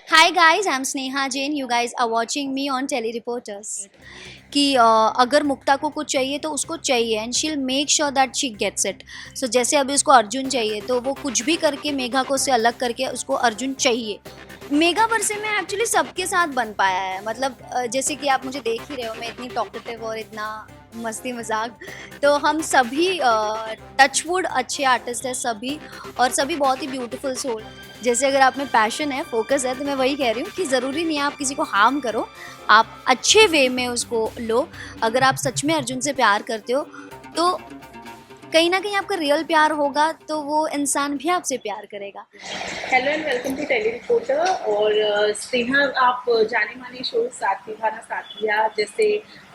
Hi guys, I'm Sneha Jain. You guys are watching me on Tele Reporters. कि अगर मुक्ता को कुछ चाहिए तो उसको चाहिए and she will make sure that she gets it. So जैसे अभी उसको अर्जुन चाहिए तो वो कुछ भी करके मेघा को से अलग करके उसको अर्जुन चाहिए. मेगा वर्से में एक्चुअली सबके साथ बन पाया है. मतलब जैसे कि आप मुझे देख ही रहे हो, मैं इतनी टॉकेटिव और इतना मस्ती मजाक, तो हम सभी टचवुड अच्छे आर्टिस्ट हैं सभी, और सभी बहुत ही ब्यूटीफुल सोल. जैसे अगर आप में पैशन है, फोकस है, तो मैं वही कह रही हूँ कि ज़रूरी नहीं है आप किसी को हार्म करो, आप अच्छे वे में उसको लो. अगर आप सच में अर्जुन से प्यार करते हो तो कहीं ना कहीं आपका रियल प्यार होगा तो वो इंसान भी आपसे प्यार करेगा. Hello and welcome to tele reporter. और स्नेहा, आप जाने माने शो साथ निभाना साथिया जैसे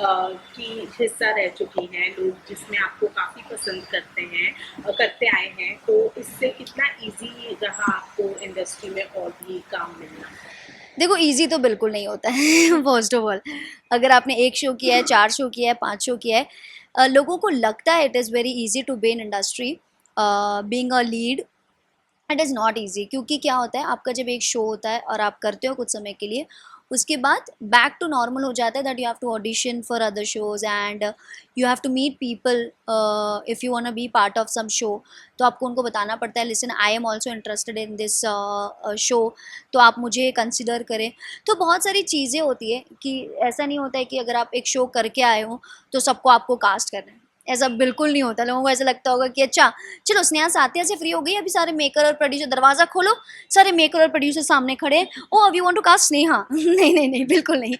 की हिस्सा रह चुकी हैं लोग, जिसमें आपको काफ़ी पसंद करते हैं, करते आए हैं, तो इससे कितना इजी रहा आपको इंडस्ट्री में और भी काम मिलना? देखो, इजी तो बिल्कुल नहीं होता है. फर्स्ट ऑफ ऑल, अगर आपने एक शो किया है, 4 शो किया है, 5 शो किया है, लोगों को लगता है it is very easy to be in industry. Being a lead, it is not easy. क्योंकि क्या होता है, आपका जब एक शो होता है और आप करते हो कुछ समय के लिए, उसके बाद बैक टू नॉर्मल हो जाता है. That you have to audition for other shows and you have to meet people. If you want be part of some show, तो आपको उनको बताना पड़ता है, listen I am also interested in this show, तो आप मुझे कंसिडर करें. तो बहुत सारी चीज़ें होती है कि ऐसा नहीं होता है कि अगर आप एक शो करके आए हो तो सबको आपको कास्ट करना है. ऐसा बिल्कुल नहीं होता. लोगों को ऐसा लगता होगा कि अच्छा, चलो स्नेहा साथिया से फ्री हो गई, अभी सारे मेकर और प्रोड्यूसर, दरवाज़ा खोलो, सारे मेकर और प्रोड्यूसर सामने खड़े हैं, ओ अभी वांट टू कास्ट स्नेहा. नहीं नहीं नहीं, बिल्कुल नहीं.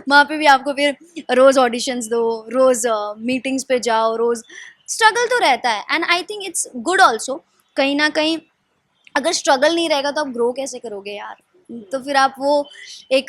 वहाँ पे भी आपको फिर रोज़ ऑडिशंस दो, रोज़ मीटिंग्स पे जाओ, रोज़ स्ट्रगल तो रहता है. And I think it's good also. कहीं ना कहीं अगर स्ट्रगल नहीं रहेगा तो आप ग्रो कैसे करोगे यार. तो फिर आप वो एक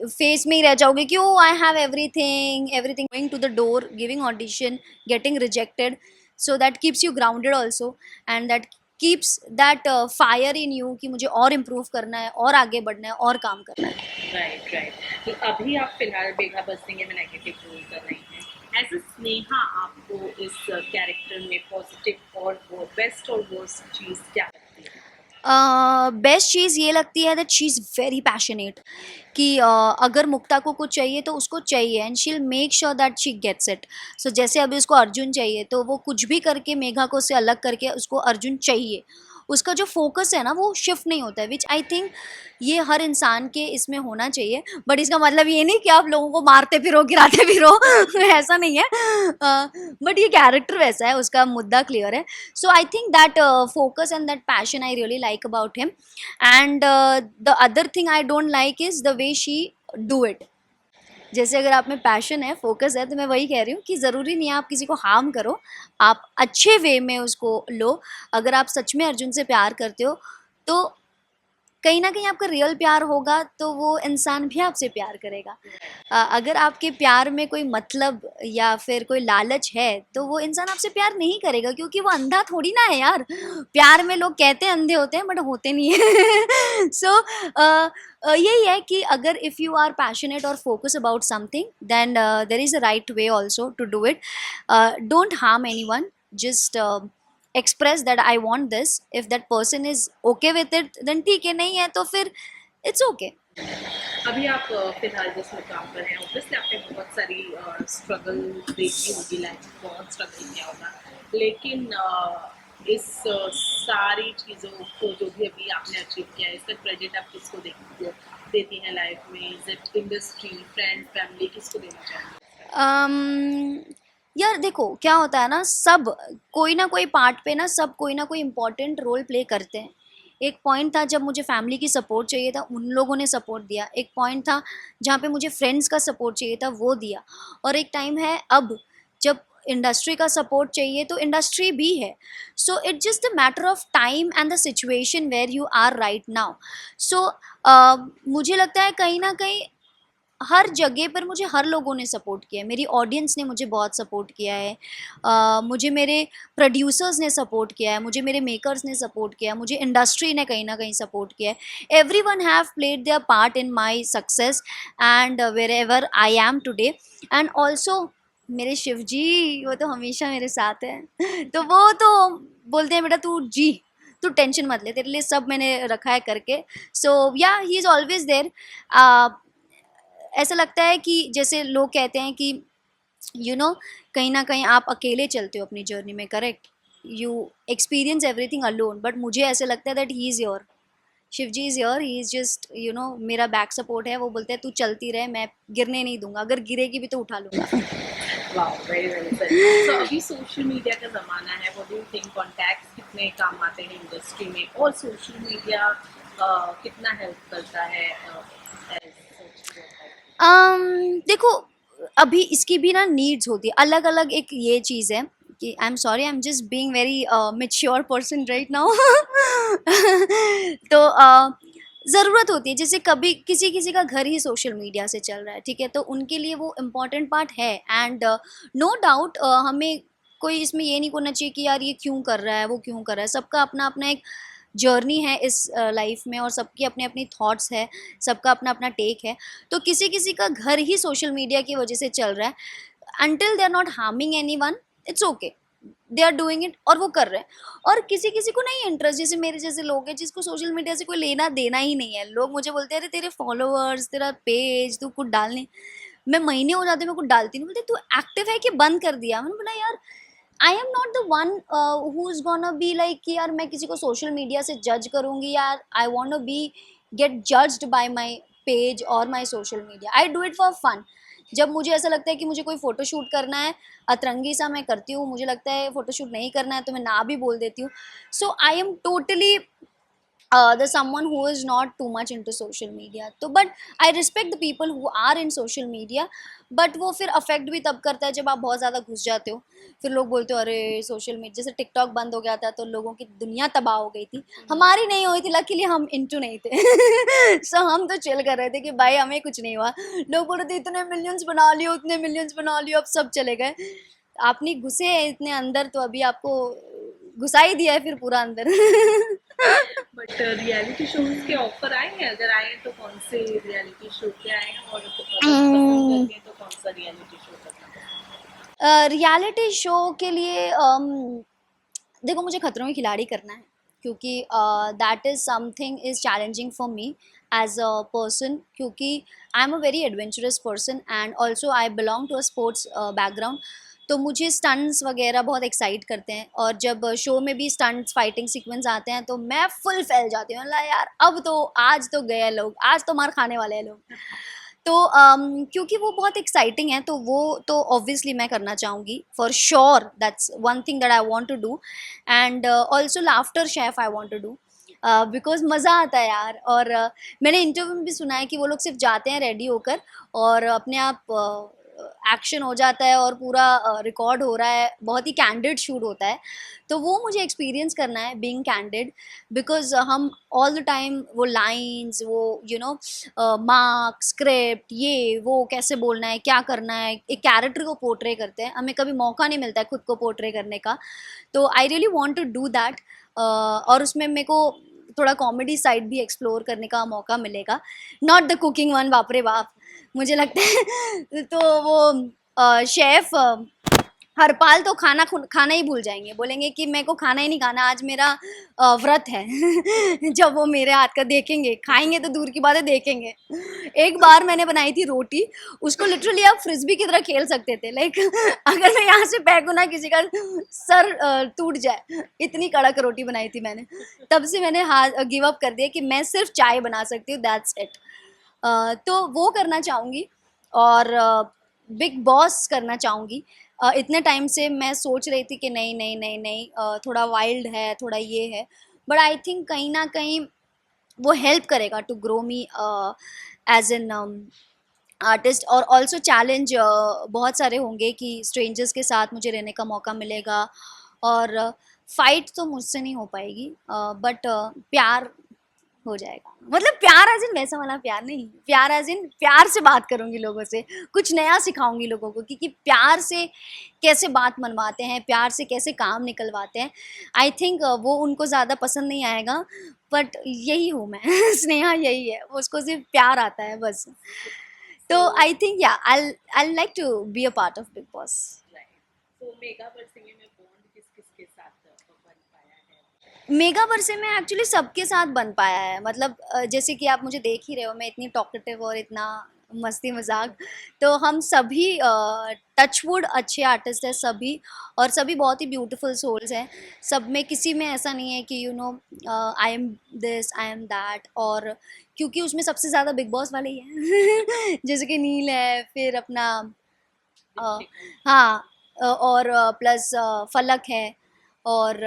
फेस में ही रह जाओगे कि oh I have everything everything, going to the door, giving audition, getting rejected. So that keeps you grounded also, and that keeps that fire in you कि मुझे और इम्प्रूव करना है, और आगे बढ़ना है, और काम करना है. Right, right. तो अभी आप फिलहाल बेघा बस्तिंगे में नेगेटिव रोल कर रही हैं। एज अ स्नेहा, आपको इस कैरेक्टर में पॉजिटिव और वो बेस्ट और वर्स्ट चीज़ क्या लगती है? बेस्ट चीज़ ये लगती है that she is very passionate. कि अगर मुक्ता को कुछ चाहिए तो उसको चाहिए and she will make sure that she gets it. So जैसे अभी उसको अर्जुन चाहिए तो वो कुछ भी करके मेघा को से अलग करके उसको अर्जुन चाहिए. उसका जो फोकस है ना वो शिफ्ट नहीं होता है, विच आई थिंक ये हर इंसान के इसमें होना चाहिए. बट इसका मतलब ये नहीं कि आप लोगों को मारते फिरो, गिराते फिरो. ऐसा नहीं है. बट ये कैरेक्टर वैसा है, उसका मुद्दा क्लियर है. So I think that focus and that passion I really like about him. And the other thing I don't like is the way she do it. जैसे अगर आप में पैशन है, फोकस है, तो मैं वही कह रही हूँ कि ज़रूरी नहीं है आप किसी को हार्म करो, आप अच्छे वे में उसको लो. अगर आप सच में अर्जुन से प्यार करते हो तो कहीं ना कहीं आपका रियल प्यार होगा तो वो इंसान भी आपसे प्यार करेगा. अगर आपके प्यार में कोई मतलब या फिर कोई लालच है तो वो इंसान आपसे प्यार नहीं करेगा, क्योंकि वो अंधा थोड़ी ना है यार. प्यार में लोग कहते हैं अंधे होते हैं बट होते नहीं है. सो यही है कि अगर इफ़ यू आर पैशनेट और focus about something, then there is a right way also to do it. Don't harm anyone, just express that I want this. If that person is okay with it, then ठीक है, नहीं है तो फिर it's okay. अभी आप फिलहाल जिस मुकाम पर हैं, ऑब्वियसली आपने बहुत सारी स्ट्रगल देखी होगी, लाइफ में बहुत स्ट्रगल किया होगा, लेकिन इस सारी चीज़ों को जो भी अभी आपने अचीव किया है, इसका क्रेडिट आप किसको देती हैं लाइफ में? Is it industry, friend, family, किसको देना चाहेंगे? यार देखो क्या होता है ना, सब कोई ना कोई पार्ट पे ना, सब कोई ना कोई इम्पोर्टेंट रोल प्ले करते हैं. एक पॉइंट था जब मुझे फैमिली की सपोर्ट चाहिए था, उन लोगों ने सपोर्ट दिया. एक पॉइंट था जहाँ पे मुझे फ्रेंड्स का सपोर्ट चाहिए था, वो दिया. और एक टाइम है अब जब इंडस्ट्री का सपोर्ट चाहिए तो इंडस्ट्री भी है. So it's just the matter of time and the situation where you are right now. So मुझे लगता है कहीं ना कहीं हर जगह पर मुझे हर लोगों ने सपोर्ट किया है. मेरी ऑडियंस ने मुझे बहुत सपोर्ट किया है, मुझे मेरे प्रोड्यूसर्स ने सपोर्ट किया है, मुझे मेरे मेकर्स ने सपोर्ट किया है, मुझे इंडस्ट्री ने कहीं ना कहीं सपोर्ट किया है. Everyone have played their part in my success and wherever I am today. And also मेरे शिव जी, वो तो हमेशा मेरे साथ हैं. तो वो तो बोलते हैं बेटा तू जी, तू टेंशन मत ले, तेरे लिए सब मैंने रखा है करके. सो या ही इज़ ऑलवेज देयर. ऐसा लगता है कि जैसे लोग कहते हैं कि कहीं ना कहीं आप अकेले चलते हो अपनी जर्नी में, correct. You experience everything alone, but मुझे ऐसे लगता है that he is your, Shiv ji is your, he is just मेरा बैक सपोर्ट है. वो बोलते हैं तू चलती रहे, मैं गिरने नहीं दूंगा, अगर गिरेगी भी तो उठा लूंगा. Wow, very well said. So अभी सोशल मीडिया का ज़माना है, what do you think contacts कितने काम आते हैं इंडस्ट्री में, और सोशल मीडिया कितना हेल्प करता है एज देखो, अभी इसकी भी ना नीड्स होती है अलग अलग. एक ये चीज़ है कि I am sorry, I am just being very mature person right now. तो ज़रूरत होती है, जैसे कभी किसी किसी का घर ही सोशल मीडिया से चल रहा है, ठीक है, तो उनके लिए वो इम्पॉर्टेंट पार्ट है. एंड नो डाउट हमें कोई इसमें ये नहीं करना चाहिए कि यार ये क्यों कर रहा है, वो क्यों कर रहा है. सबका अपना अपना एक जर्नी है इस लाइफ में, और सबकी अपनी अपनी थॉट्स है, सबका अपना अपना टेक है. तो किसी किसी का घर ही सोशल मीडिया की वजह से चल रहा है. Until they are not harming anyone, it's okay, they are doing it, और वो कर रहे हैं. और किसी किसी को नहीं इंटरेस्ट, जैसे मेरे जैसे लोग हैं जिसको सोशल मीडिया से कोई लेना देना ही नहीं है. लोग मुझे बोलते हैं अरे तेरे फॉलोअर्स, तेरा पेज, तू कुछ डालने. मैं महीने हो जाते मैं कुछ डालती नहीं. बोलते तू एक्टिव है कि बंद कर दिया. मैंने बोला यार I am not the one who is gonna be like कि यार मैं किसी को सोशल मीडिया से जज करूंगी. यार I want to be get judged by my page और my social media. I do it for fun. जब मुझे ऐसा लगता है कि मुझे कोई फ़ोटोशूट करना है अतरंगी सा, मैं करती हूँ. मुझे लगता है फ़ोटोशूट नहीं करना है तो मैं ना भी बोल देती हूँ. So I am totally the someone who is not too much into social media. तो but I respect the people who are in social media. But वो फिर अफेक्ट भी तब करता है जब आप बहुत ज़्यादा घुस जाते हो. फिर लोग बोलते हो अरे सोशल मीडिया, जैसे टिकटॉक बंद हो गया था तो लोगों की दुनिया तबाह हो गई थी. हमारी नहीं हुई थी, लकीली हम इंटू नहीं थे. सो हम तो चिल कर रहे थे कि भाई हमें कुछ नहीं हुआ. लोग बोल रहे थे इतने मिलियंस बना लियो, उतने मिलियंस बना लियो, अब सब चले गए. आपने घुसे हैं इतने अंदर तो अभी आपको घुसा ही दिया है फिर पूरा अंदर. बट रियलिटी शोज के ऑफर आए हैं? अगर आए हैं तो कौन से रियलिटी शो के आए हैं, और अगर पसंद करते हैं तो कौन सा रियलिटी शो करना पसंद है? रियलिटी शो के लिए देखो मुझे खतरों के खिलाड़ी करना है, क्योंकि that is something is challenging for me as a person, क्योंकि I am a very adventurous person and also I belong to a sports background. तो मुझे स्टंट्स वगैरह बहुत एक्साइट करते हैं, और जब शो में भी स्टंट्स फाइटिंग सीक्वेंस आते हैं तो मैं फुल फैल जाती हूँ. मतलब यार अब तो आज तो गए लोग, आज तो मार खाने वाले हैं लोग. तो क्योंकि वो बहुत एक्साइटिंग है तो वो तो ऑब्वियसली मैं करना चाहूँगी for sure. That's one thing that I want to do. And also laughter chef I want to do, because मज़ा आता है यार. और मैंने इंटरव्यू में भी सुना है कि वो लोग सिर्फ जाते हैं रेडी होकर और अपने आप एक्शन हो जाता है और पूरा रिकॉर्ड हो रहा है, बहुत ही कैंडिड शूट होता है. तो वो मुझे एक्सपीरियंस करना है बीइंग कैंडिड, बिकॉज हम ऑल द टाइम वो लाइंस, वो मार्क स्क्रिप्ट, ये वो कैसे बोलना है, क्या करना है, एक कैरेक्टर को पोर्ट्रे करते हैं. हमें कभी मौका नहीं मिलता है खुद को पोर्ट्रे करने का. तो I really want to do that. और उसमें मेरे को थोड़ा कॉमेडी साइड भी एक्सप्लोर करने का मौका मिलेगा, नॉट द कुकिंग वन. बाप रे बाप, मुझे लगता है तो वो शेफ हरपाल तो खाना ही भूल जाएंगे, बोलेंगे कि मेरे को खाना ही नहीं खाना, आज मेरा व्रत है. जब वो मेरे हाथ का देखेंगे, खाएंगे तो दूर की बात है, देखेंगे. एक बार मैंने बनाई थी रोटी, उसको लिटरली आप फ्रिस्बी की तरह खेल सकते थे. लाइक अगर मैं यहाँ से फेंकूँ ना किसी का सर टूट जाए, इतनी कड़क रोटी बनाई थी मैंने. तब से मैंने हाथ गिव अप कर दिया कि मैं सिर्फ चाय बना सकती हूँ, दैट्स इट. तो वो करना चाहूँगी. और बिग बॉस करना चाहूँगी. इतने टाइम से मैं सोच रही थी कि नहीं नहीं नहीं नहीं, थोड़ा वाइल्ड है, थोड़ा ये है. बट आई थिंक कहीं ना कहीं वो हेल्प करेगा to grow me as an artist. और ऑल्सो चैलेंज बहुत सारे होंगे कि स्ट्रेंजर्स के साथ मुझे रहने का मौका मिलेगा. और फाइट तो मुझसे नहीं हो पाएगी, बट प्यार हो जाएगा. मतलब प्यार एज इन वैसा वाला प्यार नहीं, प्यार एज इन प्यार से बात करूंगी लोगों से, कुछ नया सिखाऊंगी लोगों को कि प्यार से कैसे बात मनवाते हैं, प्यार से कैसे काम निकलवाते हैं. आई थिंक वो उनको ज़्यादा पसंद नहीं आएगा, बट यही हूँ मैं. स्नेहा यही है, वो उसको सिर्फ प्यार आता है बस. तो So, I think yeah I like to be a part of Bigg Boss. right. So mega बरसिंगे में बॉन्ड किस किस के साथ बन पाया है? मेगावर्से में एक्चुअली सबके साथ बन पाया है, मतलब जैसे कि आप मुझे देख ही रहे हो, मैं इतनी टॉकेटिव और इतना मस्ती मजाक, तो हम सभी टचवुड अच्छे आर्टिस्ट हैं सभी, और सभी बहुत ही ब्यूटीफुल सोल्स हैं। सब में किसी में ऐसा नहीं है कि you know I am this I am that, और क्योंकि उसमें सबसे ज़्यादा बिग बॉस वाले ही हैं जैसे कि नील है, फिर अपना अ, ऋतिका। हाँ, और प्लस फलक है, और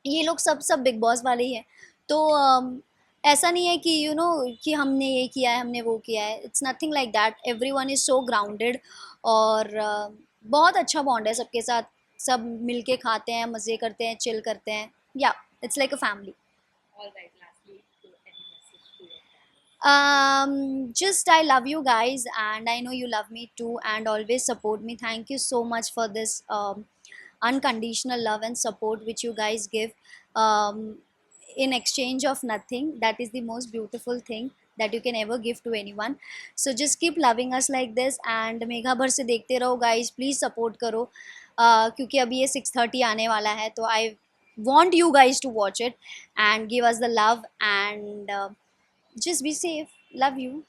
ये लोग सब सब बिग बॉस वाले ही हैं। तो ऐसा नहीं है कि यू नो कि हमने ये किया है, हमने वो किया है, it's nothing like that, everyone is so grounded, और बहुत अच्छा बॉन्ड है सबके साथ। सब मिलके खाते हैं, मज़े करते हैं, चिल करते हैं, या it's like a family. All right, lastly, to any message to your fans. Just I love you guys, and I know you love me too, and always support me. Thank you so much for this unconditional love and support which you guys give, um, in exchange of nothing. That is the most beautiful thing that you can ever give to anyone. So just keep loving us like this, and Megha भर से देखते रहो guys, please support करो, क्योंकि अभी ये 6:30 आने वाला है, तो I want you guys to watch it and give us the love, and just be safe. Love you.